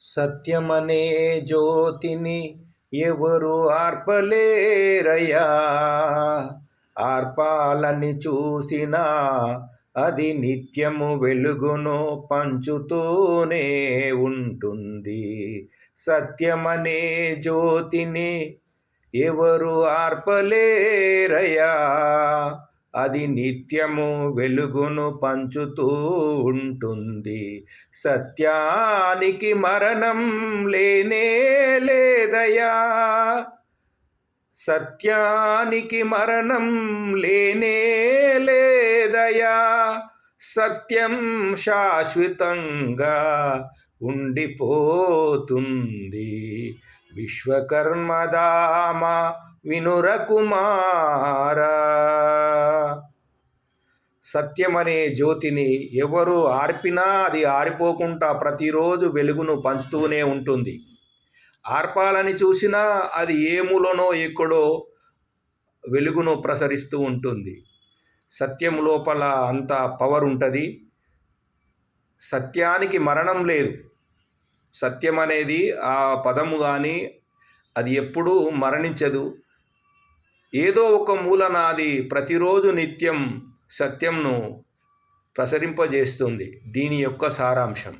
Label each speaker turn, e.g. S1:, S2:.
S1: సత్యమనే జ్యోతిని ఎవరు ఆర్పలేరయ్యా. ఆర్పాలని చూసినా అది నిత్యము వెలుగును పంచుతూనే ఉంటుంది. సత్యమనే జ్యోతిని ఎవరు ఆర్పలేరయ్యా. అది నిత్యము వెలుగును పంచుతూ ఉంటుంది. సత్యానికి మరణం లేనే లేదయా. సత్యానికి మరణం లేనే లేదయా. సత్యం శాశ్వతంగా ఉండిపోతుంది. విశ్వకర్మధామ వినురకుమారా. సత్యమనే జ్యోతిని ఎవరు ఆర్పినా అది ఆరిపోకుండా ప్రతిరోజు వెలుగును పంచుతూనే ఉంటుంది. ఆర్పాలని చూసినా అది ఏ మూలనో ఎక్కడో వెలుగును ప్రసరిస్తూ ఉంటుంది. సత్యం లోపల అంత పవర్ ఉంటుంది. సత్యానికి మరణం లేదు. సత్యం అనేది ఆ పదము కానీ అది ఎప్పుడూ మరణించదు. ఏదో ఒక మూలన అది ప్రతిరోజు నిత్యం సత్యంను ప్రసరింపజేస్తుంది. దీని యొక్క సారాంశం.